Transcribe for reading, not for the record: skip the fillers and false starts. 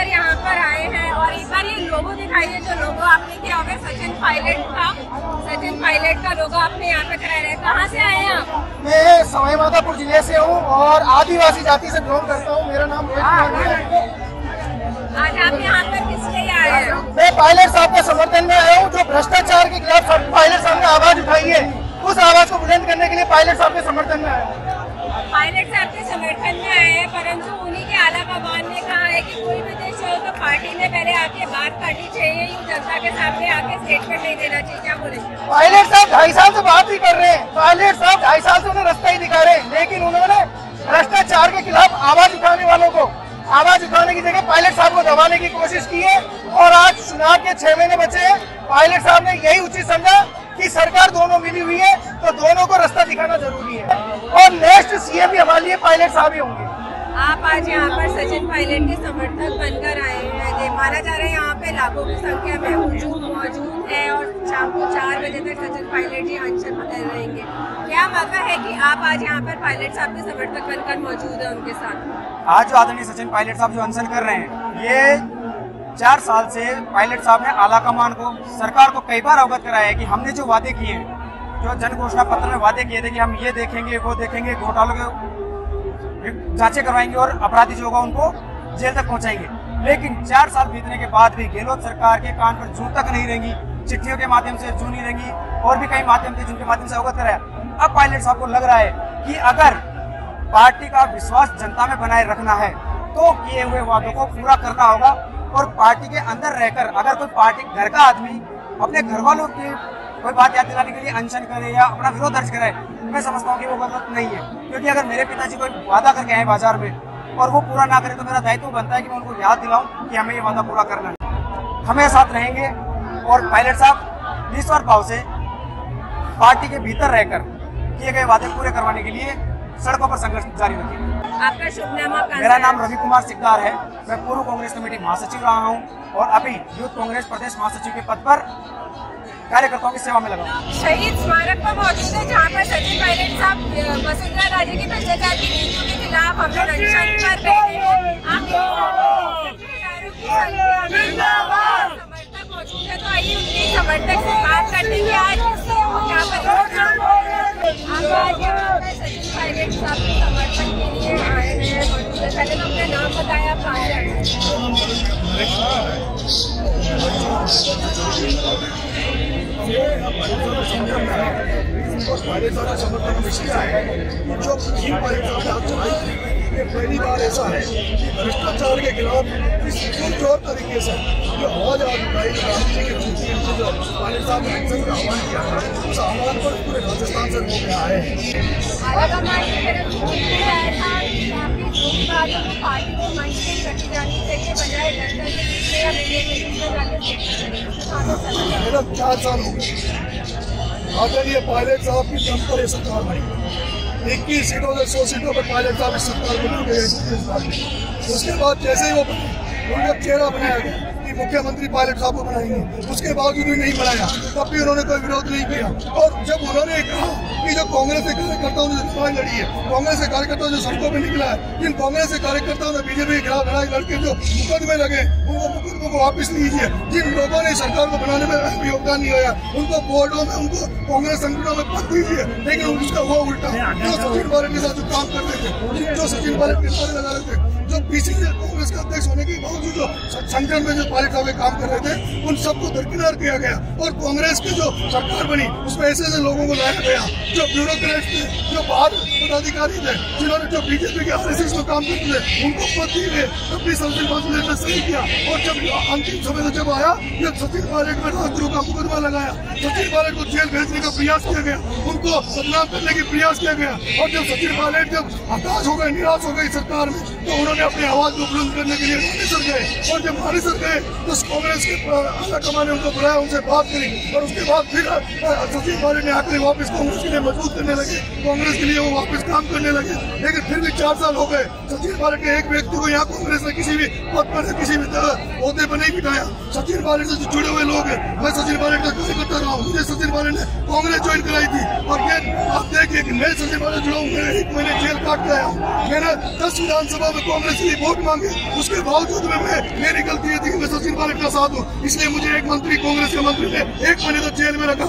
पर यहाँ पर आए हैं और एक बार ये लोगो दिखाइए जो लोगो आपने किया होगा सचिन पायलट का लोगो आपने यहाँ पे कराया है। कहाँ से आए हैं आप? मैं सवाई माधोपुर जिले से हूँ और आदिवासी जाति से बिलोंग करता हूँ। मेरा नाम आज आप यहाँ पर किस लिए आए हैं? मैं पायलट साहब के समर्थन में आया हूँ। जो भ्रष्टाचार के खिलाफ पायलट साहब ने आवाज उठाई है, उस आवाज को बुलंद करने के लिए पायलट साहब के समर्थन में आया हूँ। पायलट साहब के समर्थन में आए हैं, परंतु उन्हीं के आला कमान ने कहा है कि कोई भी देश हो तो पार्टी ने पहले आके बात करनी चाहिए, यूँ जनता के सामने आके स्टेटमेंट नहीं देना चाहिए। क्या बोलेंगे? पायलट साहब 2.5 साल से बात ही कर रहे हैं। पायलट साहब 2.5 साल से उन्हें रास्ता ही दिखा रहे हैं, लेकिन उन्होंने भ्रष्टाचार के खिलाफ आवाज उठाने वालों को आवाज उठाने की जगह पायलट साहब को दबाने की कोशिश की है। और आज चुनाव के 6 महीने बचे हैं। पायलट साहब ने यही उचित समझा कि सरकार दोनों मिली हुई है तो दोनों को रास्ता दिखाना जरूरी है और नेक्स्ट सीएम भी हमारे लिए पायलट साहब ही होंगे। आप आज यहाँ पर सचिन पायलट के समर्थक बनकर आए हैं। माना जा रहा है यहाँ पे लाखों की संख्या में मौजूद है और शाम को 4 बजे तक सचिन पायलट जी अनशन पर रहेंगे। क्या मतलब है कि आप आज यहाँ पर पायलट साहब के समर्थक बनकर मौजूद है उनके साथ? आज जो आदरणीय सचिन पायलट साहब जो अनशन कर रहे हैं, ये 4 साल से पायलट साहब ने आला कमान को, सरकार को कई बार अवगत कराया है कि हमने जो वादे किए हैं, जो जन घोषणा पत्र में वादे किए थे कि हम ये देखेंगे वो देखेंगे, घोटालों के जांचें करवाएंगे और अपराधी जो होगा उनको जेल तक पहुंचाएंगे। लेकिन 4 साल बीतने के बाद भी गहलोत सरकार के कान पर जूं तक नहीं रहेंगी, चिट्ठियों के माध्यम से जूं नहीं रहेंगी और भी कई माध्यम थे जिनके माध्यम से अवगत कराया। अब पायलट साहब को लग रहा है कि अगर पार्टी का विश्वास जनता में बनाए रखना है तो किए हुए वादों को पूरा करना होगा और पार्टी के अंदर रहकर अगर कोई पार्टी घर का आदमी अपने घर वालों की कोई बात याद दिलाने के लिए अनशन करे या अपना विरोध दर्ज कराए, मैं समझता हूँ कि वो गलत नहीं है। क्योंकि अगर मेरे पिताजी कोई वादा करके आए बाजार में और वो पूरा ना करे तो मेरा दायित्व बनता है कि मैं उनको याद दिलाऊं कि हमें ये वादा पूरा करना है। हमें साथ रहेंगे और पायलट साहब निस्वार्थ भाव से पार्टी के भीतर रहकर किए गए वादे पूरे करवाने के लिए सड़कों पर संघर्ष जारी रखेंगे। आपका शुभ नाम? मेरा नाम रवि कुमार सिकदार है। मैं पूर्व कांग्रेस कमेटी महासचिव रहा हूं और अभी यूथ कांग्रेस प्रदेश महासचिव के पद पर कार्यकर्ताओं की सेवा में लगा हूं। शहीद स्मारक पर मौजूद है जहां पर सचिन पायलट साहब वसुंधरा राजे की भ्रष्टाचार की नीतियों के खिलाफ हम लोग अनशन पर बैठे हैं। समर्थक मौजूद है तो आइए उनके समर्थक से बात करते हैं। आज यहाँ पर सचिन पायलट साहब के समर्थन के लिए आए हैं। पहले तो अपना नाम बताया, आप कहाँ से आए? ये पहली बार ऐसा है कि भ्रष्टाचार के खिलाफ इस पुरजोर तरीके से जो आवाज आज उठाई राजनीति के रूप में जो पायलट साहब ने एक्शन का आह्वान किया था, उस आह्वान पर पूरे राजस्थान से लोग आए हैं। मेरा 4 साल हो गए आदरणीय पायलट साहब की दम पर सरकार बनी। 21 सीटों से 100 सीटों पर पायलट साहब इस सरकार बना गए। उसके बाद जैसे ही वो उनका चेहरा बनाया गया कि मुख्यमंत्री पायलट साहब को बनाएंगे, उसके बावजूद भी नहीं बनाया, तब भी उन्होंने कोई विरोध नहीं किया। और जब उन्होंने कहा कि जो कांग्रेस के कार्यकर्ताओं ने लड़ाई लड़ी है, कांग्रेस के कार्यकर्ता जो सड़कों पर निकला है, जिन कांग्रेस के कार्यकर्ताओं ने बीजेपी के खिलाफ लड़ाई लड़के जो मुकदमे लगे, उनको मुकदमों को वापस लीजिए। जिन लोगों ने सरकार को बनाने में योगदान नहीं होया, उनको बोर्डों में, उनको कांग्रेस संगठनों में पद दीजिए। लेकिन उसका वो उल्टा, जो सचिन पायलट के साथ जो काम करते थे, जो सचिन पायलट के साथ लगा रहे थे, जो पीसीसी कांग्रेस का अध्यक्ष होने के बावजूद जो संगठन में जो पायलट साहब काम कर रहे थे, उन सबको दरकिनार किया गया। और कांग्रेस की जो सरकार बनी उसमें ऐसे लोगों को लाया गया जो ब्यूरोक्रेट थे, जो बाहर पदाधिकारी थे, जिन्होंने जो बीजेपी के आरएसएस में काम करते थे, उनको पद दिए गए। तब भी सचिन पायलट ने सही किया। और जब अंतिम समय जब आया, जब सचिन पायलट में राजद्रोह का मुकदमा लगाया, सचिन पायलट को जेल भेजने का प्रयास किया गया, उनको बदनाम करने की प्रयास किया गया। और जब सचिन पायलट जब हताश हो गए, निराश हो गई सरकार में, तो उन्होंने अपनी आवाज को बुलंद करने के लिए मानेसर गए। और जब मानेसर गए तो कांग्रेस के आला कमान ने उनको बुलाया, उनसे बात करी और उसके बाद फिर सचिन पायलट ने आकर वापस कांग्रेस के लिए मजबूत करने लगे, कांग्रेस के लिए वो वापस काम करने लगे। लेकिन फिर भी 4 साल हो गए, सचिन पायलट के एक व्यक्ति को यहाँ कांग्रेस ने किसी भी पद पर किसी भी ओहदे पर नहीं बिठाया। सचिन पायलट से जुड़े हुए लोग हैं, मैं सचिन पायलट का कार्यकर्ता रहा हूँ, मुझे सचिन पायलट ने कांग्रेस ज्वाइन कराई थी। और ये आप देखिए कि मैं सचिन पायलट जुड़ा हूँ, मैं 1 महीने जेल काट के आया हूँ। मैंने 10 विधानसभा में कांग्रेस कांग्रेस के लिए वोट मांगे, उसके बावजूद में मेरी गलती ये थी कि मैं सचिन पायलट का साथ हूँ, इसलिए मुझे एक मंत्री, कांग्रेस के मंत्री ने 1 महीने तक जेल में रखा।